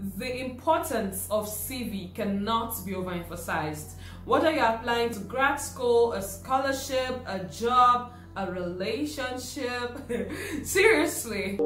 The importance of CV cannot be overemphasized. Whether you're applying to grad school, a scholarship, a job, a relationship, seriously.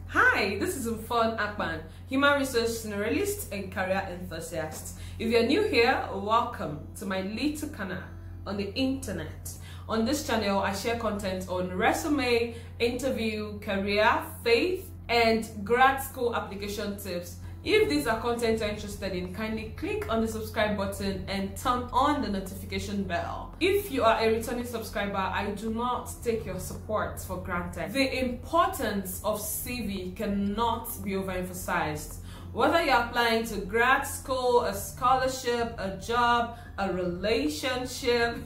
Hi, this is Mfon Akpan, human resource generalist and career enthusiast. If you're new here, welcome to my little canal on the internet. On this channel, I share content on resume, interview, career, faith, and grad school application tips. If these are content you're interested in, kindly click on the subscribe button and turn on the notification bell. If you are a returning subscriber, I do not take your support for granted. The importance of CV cannot be overemphasized. Whether you're applying to grad school, a scholarship, a job, a relationship,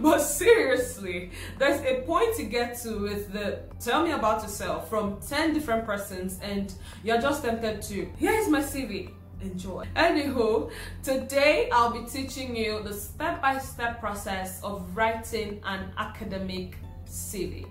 but seriously, there's a point to get to with the tell me about yourself from 10 different persons and you're just tempted to, here's my CV, enjoy. Anywho, today I'll be teaching you the step-by-step process of writing an academic CV.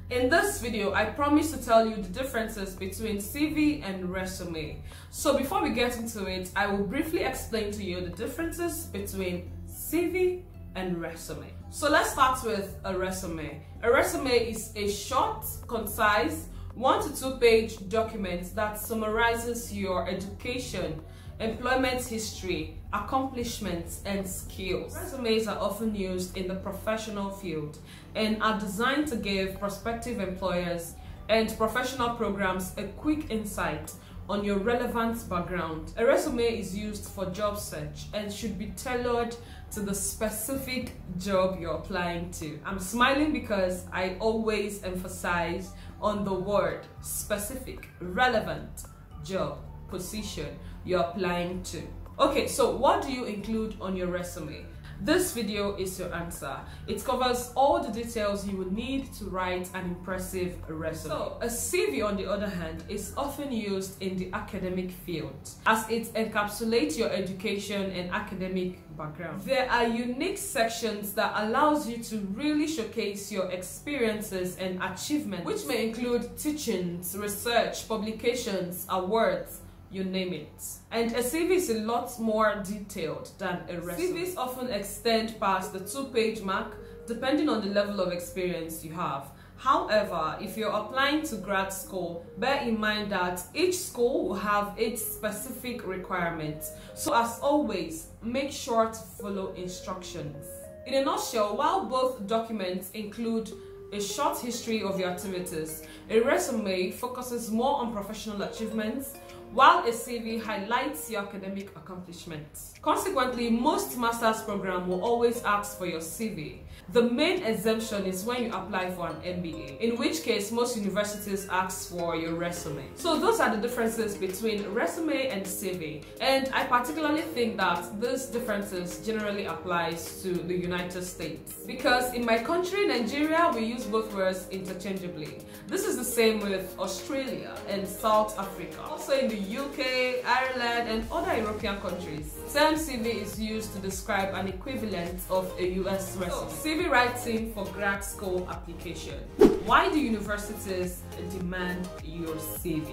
In this video, I promise to tell you the differences between CV and resume. So before we get into it, I will briefly explain to you the differences between CV and resume. So let's start with a resume. A resume is a short, concise, 1 to 2 page document that summarizes your education, employment history, accomplishments, and skills. Resumes are often used in the professional field and are designed to give prospective employers and professional programs a quick insight on your relevant background. A resume is used for job search and should be tailored to the specific job you're applying to. I'm smiling because I always emphasize on the word specific, relevant job, position you're applying to. Okay, so what do you include on your resume? This video is your answer. It covers all the details you would need to write an impressive resume. So, a CV, on the other hand, is often used in the academic field as it encapsulates your education and academic background. There are unique sections that allows you to really showcase your experiences and achievements, which may include teachings, research, publications, awards, you name it. And a CV is a lot more detailed than a resume. CVs often extend past the 2-page mark depending on the level of experience you have. However, if you're applying to grad school, bear in mind that each school will have its specific requirements. So as always, make sure to follow instructions. In a nutshell, while both documents include a short history of your activities, a resume focuses more on professional achievements, while a CV highlights your academic accomplishments. Consequently, most master's programs will always ask for your CV. The main exemption is when you apply for an MBA, in which case most universities ask for your resume. So those are the differences between resume and CV. And I particularly think that these differences generally applies to the United States. Because in my country, Nigeria, we use both words interchangeably. This is the same with Australia and South Africa. Also in the UK, Ireland, and other European countries, term CV is used to describe an equivalent of a US resume. So, CV writing for grad school application. Why do universities demand your CV?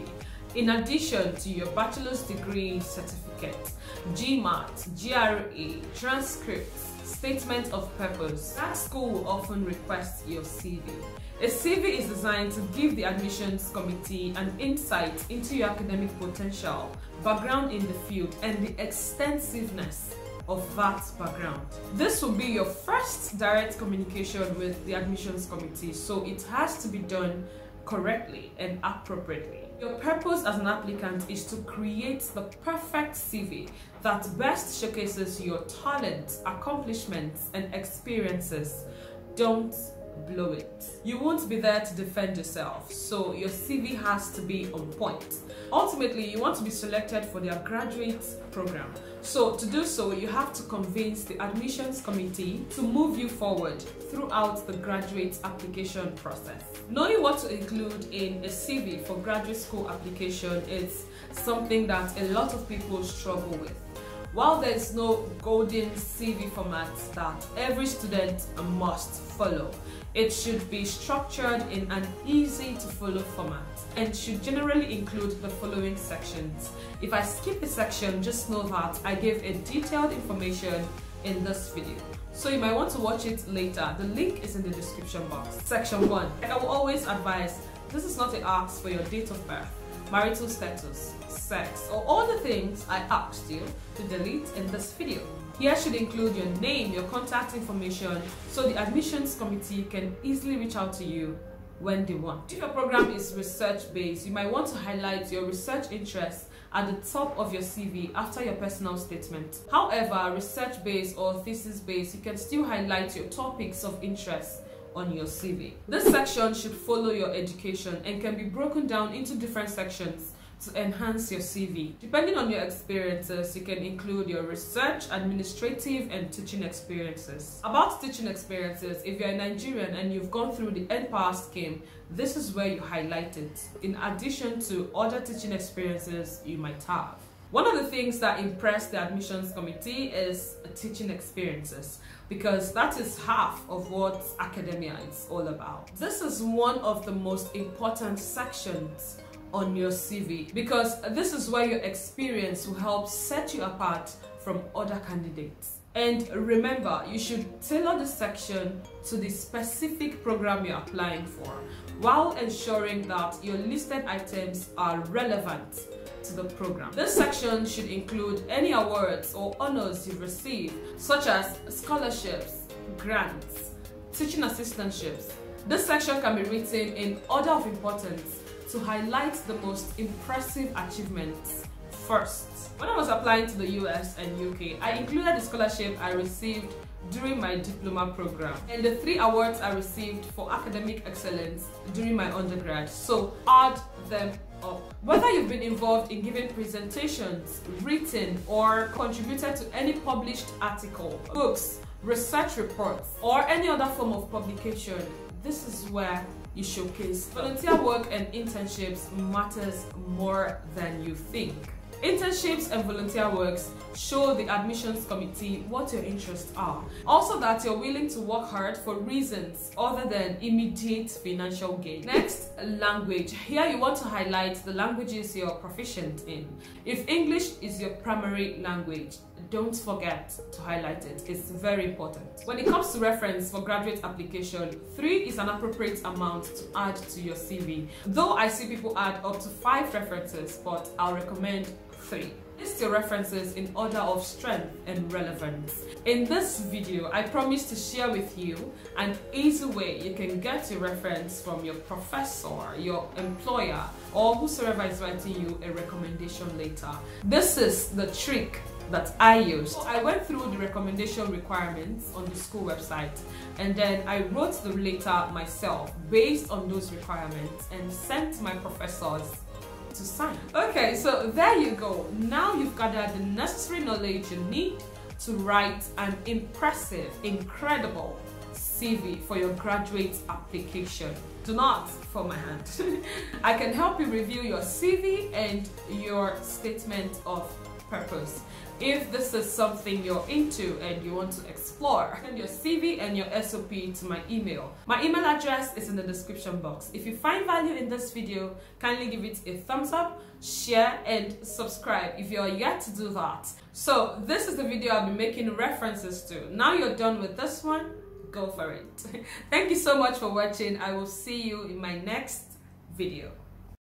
In addition to your bachelor's degree certificate, GMAT, GRE, transcripts, statement of purpose, grad school will often request your CV. A CV is designed to give the admissions committee an insight into your academic potential, background in the field, and the extensiveness of that background. This will be your first direct communication with the admissions committee, so it has to be done correctly and appropriately. Your purpose as an applicant is to create the perfect CV that best showcases your talent, accomplishments, and experiences. Don't blow it. You won't be there to defend yourself, so your CV has to be on point. Ultimately, you want to be selected for their graduate program. So to do so, you have to convince the admissions committee to move you forward throughout the graduate application process. Knowing what to include in a CV for graduate school application is something that a lot of people struggle with. While there is no golden CV format that every student must follow, it should be structured in an easy to follow format and should generally include the following sections. If I skip a section, just know that I gave a detailed information in this video, so you might want to watch it later. The link is in the description box. Section 1. Like I will always advise, this is not an ask for your date of birth, marital status, sex, or all the things I asked you to delete in this video. Here should include your name, your contact information, so the admissions committee can easily reach out to you when they want. If your program is research-based, you might want to highlight your research interests at the top of your CV after your personal statement. However, research-based or thesis-based, you can still highlight your topics of interest on your CV. This section should follow your education and can be broken down into different sections to enhance your CV. Depending on your experiences, you can include your research, administrative, and teaching experiences. About teaching experiences, if you're a Nigerian and you've gone through the NPower scheme, this is where you highlight it, in addition to other teaching experiences you might have. One of the things that impressed the admissions committee is teaching experiences, because that is half of what academia is all about. This is one of the most important sections on your CV, because this is where your experience will help set you apart from other candidates. And remember, you should tailor the section to the specific program you're applying for, while ensuring that your listed items are relevant to the program. This section should include any awards or honors you've received, such as scholarships, grants, teaching assistantships. This section can be written in order of importance to highlight the most impressive achievements first. When I was applying to the US and UK, I included the scholarship I received during my diploma program and the 3 awards I received for academic excellence during my undergrad, so add them up. Whether you've been involved in giving presentations, written, or contributed to any published article, books, research reports, or any other form of publication, this is where you showcase. Volunteer work and internships matters more than you think. Internships and volunteer works show the admissions committee what your interests are. Also that you're willing to work hard for reasons other than immediate financial gain. Next, language. Here you want to highlight the languages you're proficient in. If English is your primary language, don't forget to highlight it. It's very important. When it comes to reference for graduate application, 3 is an appropriate amount to add to your CV. Though I see people add up to 5 references, but I'll recommend 3. List your references in order of strength and relevance. In this video, I promise to share with you an easy way you can get your reference from your professor, your employer, or whosoever is writing you a recommendation letter. This is the trick that I used. I went through the recommendation requirements on the school website, and then I wrote the letter myself based on those requirements and sent my professors to sign. Okay, so there you go. Now you've gathered the necessary knowledge you need to write an impressive, incredible CV for your graduate application. Do not fall my hand. I can help you review your CV and your statement of purpose. If this is something you're into and you want to explore, send your CV and your SOP to my email. My email address is in the description box. If you find value in this video, kindly give it a thumbs up, share, and subscribe if you're yet to do that. So this is the video I'll be making references to. Now you're done with this one, go for it. Thank you so much for watching. I will see you in my next video.